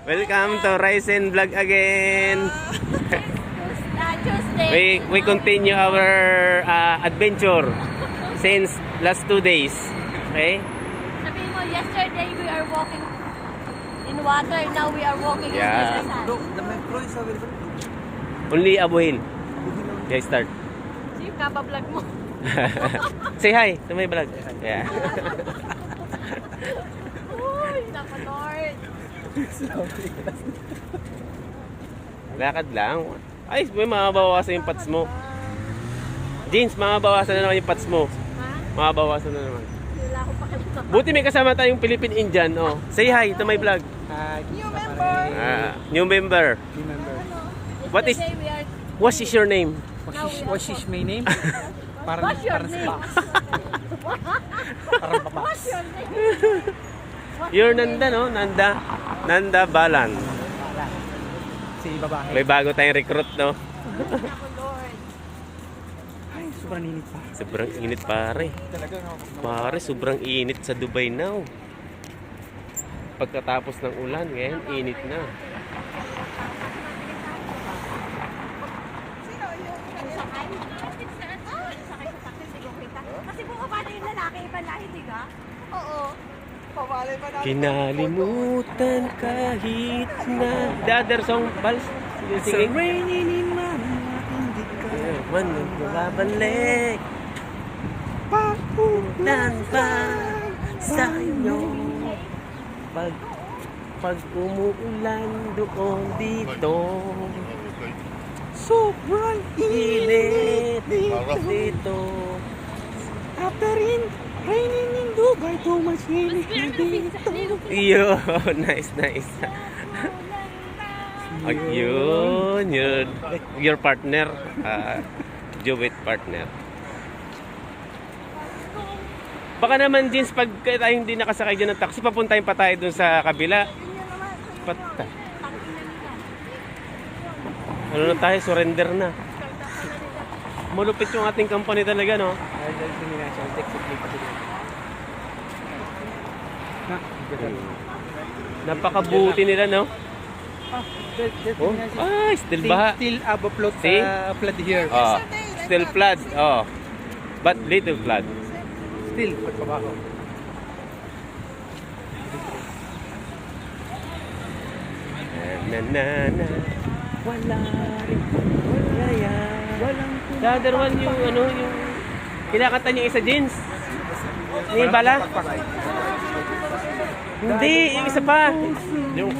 Welcome to Rise and Vlog again. Tuesday. We continue our adventure since last 2 days. Okay? Sabihin mo, yesterday we are walking in water. Now we are walking Yeah. in the Bro, sand. the metro is available. Only Abuhin. Okay, start. So yung kabablog mo. Say hi to my vlog. Yeah. Uy, dapat Lord. Lakad lang. Ay, may mabawasan yung pats mo. Jeans, mabawasan na naman yung pats mo. Ha? Mabawasan na naman. Wala ko pa kalito. Buti may kasama tayong Philippine Indian. Oh. Say hi to my vlog. New member. New member. New member. What is- Yesterday we are... What is your name? What is my name? Parang What's your parang name? box. Parang babas. What's your name? What's You're your name? Nanda, no? Nanda Balan. Si babae. May bago tayong recruit, no? Ako, Lord. Ay, sobrang init pa. Sobrang init, pare. Talaga, no? Pare, sobrang init sa Dubai now. Pagkatapos ng ulan, ngayon, init na. Sakay? Sakay sa taxi, hindi ko kita. Kasi bumaba na yung lalaki, iba lahi, di ka? Oo. Pawalay pa natin. Kinalimutan kahit na... The other song, Pals? Singing? Rainy ni mama, hindi ka. Man, babalik. Papuntan pa sa inyo. Pag umuulan doon dito. Sobrang Init dito. After raining in Dubai, too much init na dito. Iyo, nice. Ayun, yun. Your partner, duet partner. Baka naman, Jeans, pag tayo hindi nakasakay dyan ng taxi, papuntahin pa tayo dun sa kabila. Ano na tayo, surrender na. Malupit yung ating company talaga, no? Napakabuti nila, no? Oh, still baha. Still above flood, See? flood here. Oh, still flood. Oh. But little flood. Still, pagpabaho. Na. Wala rin. Walang the other one yung ano, yung kinakanta niya isa, Jeans. Ni Bala? Hindi, yung isa pa. Yung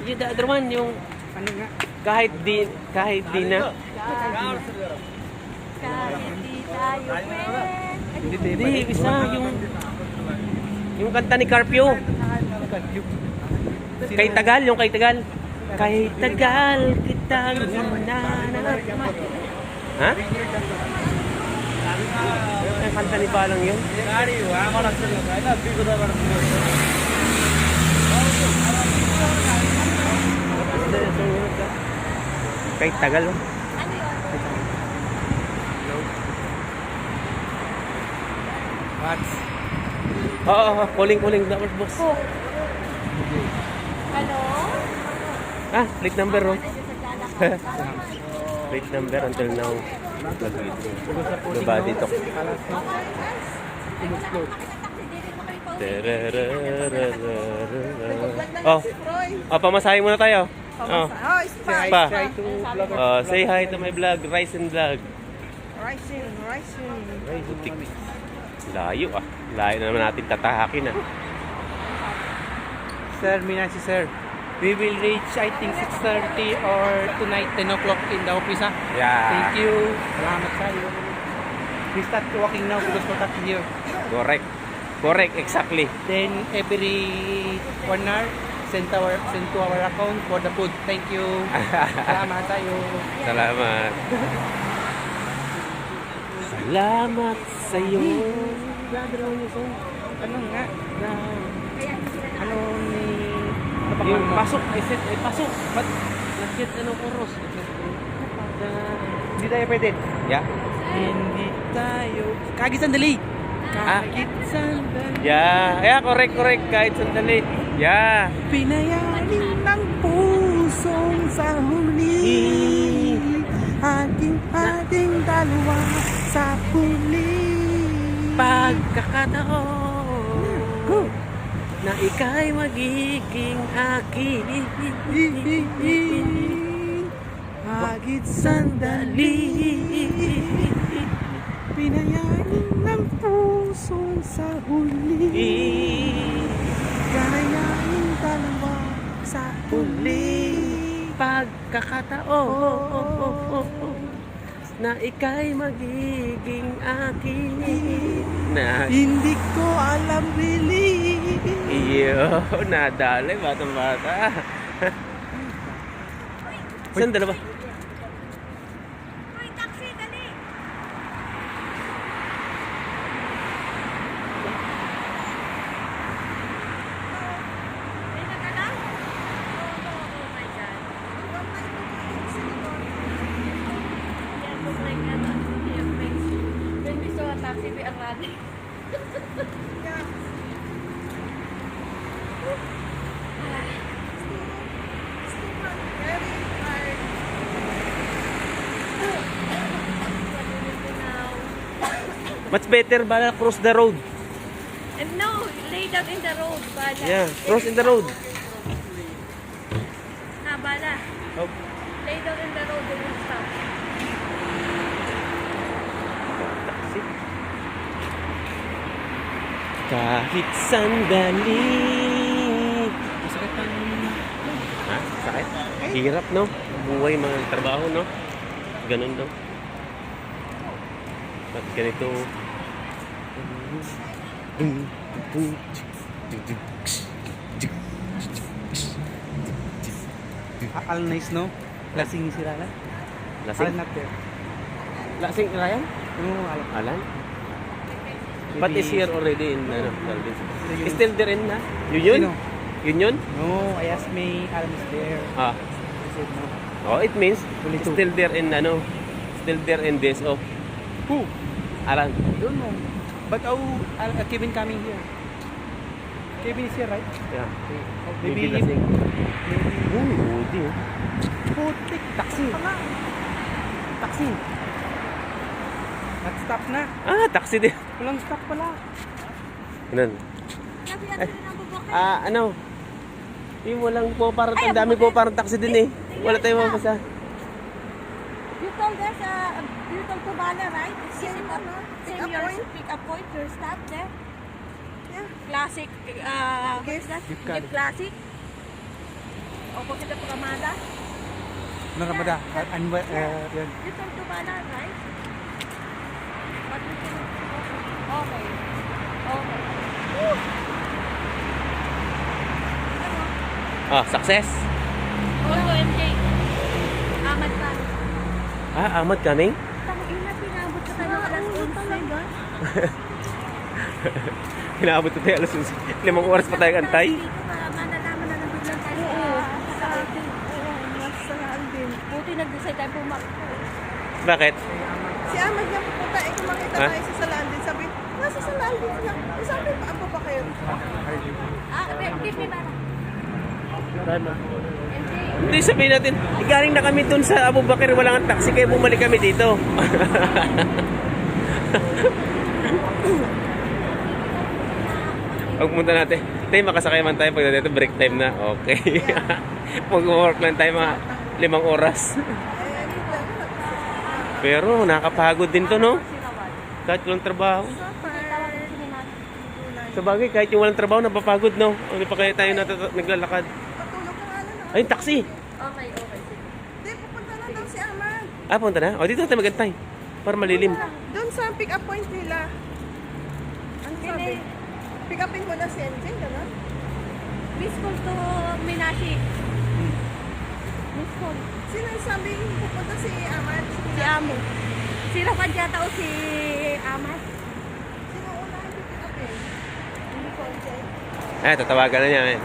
the other one, yung Ano nga? kahit di na. Kahit di tayo Hindi, isa yung kanta ni Carpio. Kay Tagal, yung kay Tagal. Kay Tagal kitang hinanap. Ha? Ang kanta ni Balang yun. Kay Tagal, oh. Ano yun? What's Oo, calling dapat boss. Hello? Ah, plate number, oh. Nandiyan sa lalakad. Plate number until now. Nobody talk. Oh, pamasahin muna tayo. Oh, pa. Say hi to my vlog, Rise and Vlog. Rising. Butik. Layo ah. Layo na naman natin tatahakin ah. Sir, Minasi sir. We will reach, I think, 6:30 or tonight, 10 o'clock in the office, ha? Yeah. Thank you. Salamat sa'yo. We start walking now because we're not here. Correct, exactly. Then, every 1 hour, send to our account for the food. Thank you. Salamat sa'yo. Salamat. Salamat sa'yo. Ano nga? Ano ni... Yung pasok, pasok. Ba't nag-get chorus? Hindi tayo pwede. Yeah? Hindi tayo... Kagi sandali! Kahit sandali. Yeah, correct. Kahit sandali. Yeah. Pinayarin na ng pusong sa huli. Ating dalawa sa huli. Pagkakataon na ika'y magiging akin. Hagit sandali. Pinayain ng pusong sa huli. Ganayain dalawa sa huli. Pagkakataon na ika'y magiging akin. Na Hindi ko alam really. iyo, nadali, batang-bata. Saan dalawa? Uy, taxi, dali! May nagala? Oh my God. Yeah, look like ano, yeah, when we saw a taxi, we are running. Much better bala cross the road. And no, lay down in the road, Bala. Yeah, cross in the road. Na, Bala. Oh. Lay down in the road, they will stop. Taxi. Kahit sandali. Masakit ang... Ha? Sakit? Hirap, no? Buhay, mga trabaho, no? Ganun daw. Ba't ganito? Al nice, no? Lasing si Rala. Lasing? not there. Lasing, Ryan? No, alam. Alan? But is here already in, ano, Calvin. Still there in, ha? Yun yun? Sino? Yun yun? No, I asked me, Alan is there. Ah. I said no. Oh, it means Only two. still there in, ano, still there in this of Who? Alan. I don't know. But Kevin coming here. Kevin is here, right? Yeah. Maybe lasing. maybe Uy, udi, oh. putik. Taxi. Taxi. Nag-stop na. Ah, taxi din. Walang stop pala. Ganun. Kasi ano yun ang bubukay? Ah, ano? Yung walang po, parang ang dami po, parang taxi din eh. Wala tayong mabasa. You told us, you told to Bala, right? Same your pick up point, your stop there. Yeah. Classic, what is that? Gift card. Gift classic. Opposite of Ramada. Naramada. Yan. You told to Bala, right? But we can... Okay. Okay. Woo! Ah, success. Also, MJ. Ahmad pa. Ah, Ahmad coming? Tangina, pinabot sa tayo alas 11. Talaga? Inaabot na tayo alas 11. 5 oras pa tayo antay. Dito, malalaman na nabiglang tayo sa atin. Nasa Alvin. Buti nag-decide tayo pumak. Bakit? Si Ahmad nga pupunta, kung makita Ha? tayo sa Salandin, sabi, nasa Salandin na. Eh, sabi, paano ba kayo? Give me para. MJ. Hindi, sabihin natin, galing na kami dun sa Abu Bakar, wala nga taxi, kaya bumalik kami dito. Pagpunta natin, tayo makasakay man tayo pag dito break time na. Okay. Mag-work lang tayo mga 5 oras. Pero nakakapagod din to, no? Kahit walang trabaho. Sa bagay, kahit yung walang trabaho, napapagod, no? Hindi pa kaya tayo naglalakad. Patulog ka nga lang. Ay, taxi! Okay, okay. Hindi, pupunta na daw si Ahmad. Ah, punta na? O, dito tayo magantay. Para malilim. Doon sa pick-up point nila. Ano sabi? Pick-upin mo na si MJ, gano'n? Miss call to Minashi. Miss call. Sino yung sabi pupunta si Ahmad? Si Amo. Si Rafa yata o si Ahmad. Sino una ang pick-upin? Hindi ko, MJ. Eh, tatawagan na niya, men.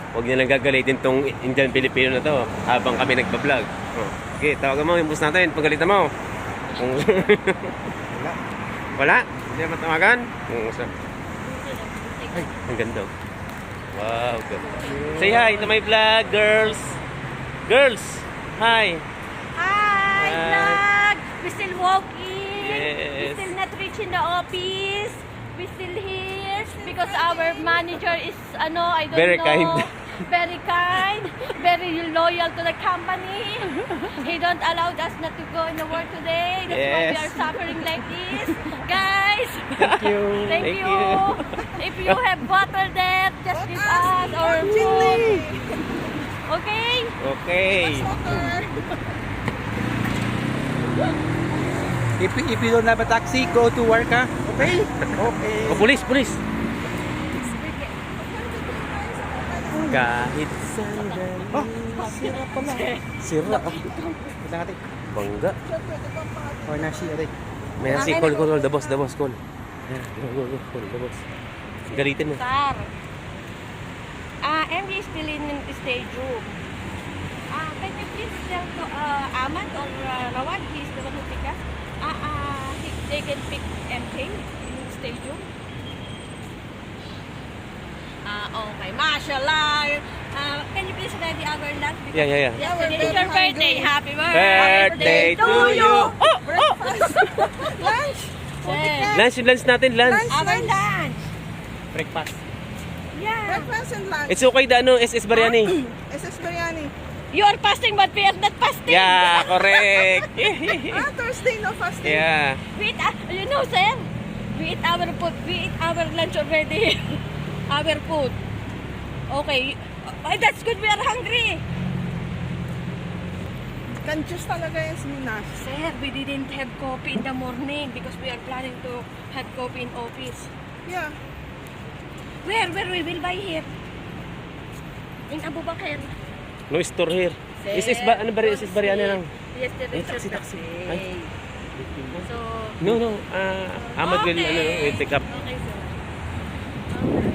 Huwag niya lang gagalitin tong Indian Filipino na to habang kami nagpa-vlog. Oh. Okay, tawagan mo yung boss natin. Pagalitan mo. Wala. Wala? Hindi naman tawagan? Ay, ang ganda. Wow, ganda. Say hi to my vlog, girls. Girls, hi. Hi, Hi. vlog! We still walking. We Yes. still not reaching the office. We still here because our manager is, I don't Very know. kind. Very kind. Very loyal to the company. He don't allow us not to go in the work today. That's why we Yes. are suffering like this. Guys, Thank you. thank Thank you. you. If you have water there, just give us our food. Okay? Okay. If you don't have a taxi, go to work, ha? Okay? Okay. Oh, pulis, pulis. Kahit sandali. Oh, sira pala. Sira. Ito natin. Bangga. Or nasi, aray. May nasi, call, the boss, call. Ayan, go, call, the boss. Galitin mo. Sir. MJ is still in the stage room. Can you please tell to Ahmad or Rawad, he's the one who pick us. They can pick MJ in the stage room. Okay, mashallah. Can you please ready our lunch? Because Yeah. yesterday we're is your very birthday. hungry. Happy Birthday to you. Lunch! Yes. Lunch natin, lunch. Our lunch. Breakfast. Yeah. Breakfast and lunch. It's okay da, ano, SS Biryani. SS Biryani. You are fasting but we are not fasting. Yeah, correct. Thursday, no fasting. Yeah. We eat, you know, sir, we eat our food. We eat our lunch already. Our food. Okay. That's good. We are hungry. Kanjus talaga yung Minas. Sir, we didn't have coffee in the morning because we are planning to have coffee in office. Yeah. Where we will buy here? In Abu Bakr. No store here. SS ba, ano ba, SS Biryani lang. Yesterday, Ay, taxi. Ay. So, No. Ahmad will, will pick up. okay, sir.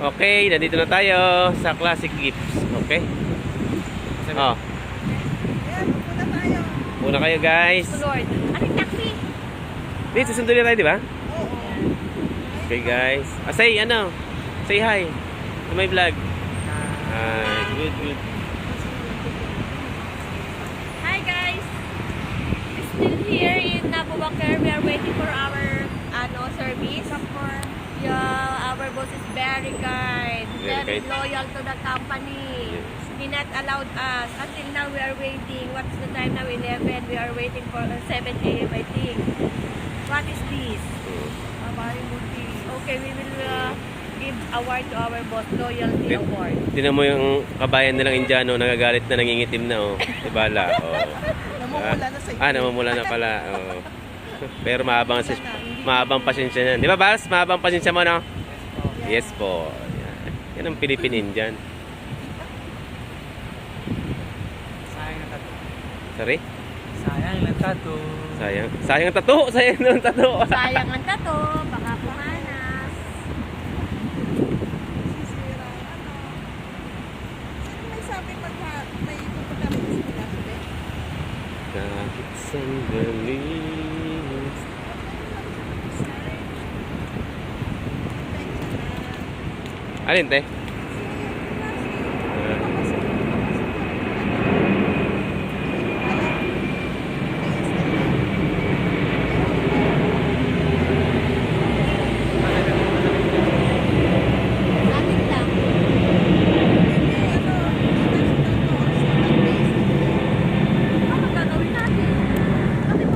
Okay, nandito na tayo sa Classic Gifts. Okay? Oh, Ayan, pupunta tayo. muna kayo guys. Lord. Anong taxi? Dito, susunod na tayo, di ba? Oo. Okay guys. Say hi to my vlog. Good. Hi guys! We're still here in Abu Bakr. We are waiting for our service. Yeah, our boss is very kind. Very Very kind. loyal to the company. Yes. He not allowed us. Until now we are waiting. What's the time now? 11. We are waiting for 7 a.m. I think. What is this? Okay, we will give award to our boss. Loyalty award. Tinan mo yung kabayan nilang Indiano, nagagalit na, nangingitim na, oh. Ibala, oh. Namumula na sa Namumula na pala, oh. Pero mahabang pasensya niyan. Di ba, Bas? Mahabang pasensya mo, no? Yes po. Yan ang Philippine Indian. Sayang ang tato. Sorry? Sayang ang tato. Sayang ang tato. Sayang ang tato. Sayang ang tato. Baka pumanas. sisira. Sino may sabi pagka may pupunta rin sa Minas ulit? Kahit sandali. Alin, te? Atin lang. Ano gagawin natin? Bakit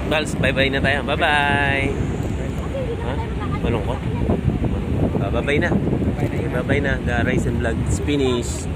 Bals, bye-bye na tayo. Bye-bye. Kasi hindi naman tayo makakalimutan. Malungkot. Bye-bye na. Okay, bye-bye na. The Rice and Vlog is finished.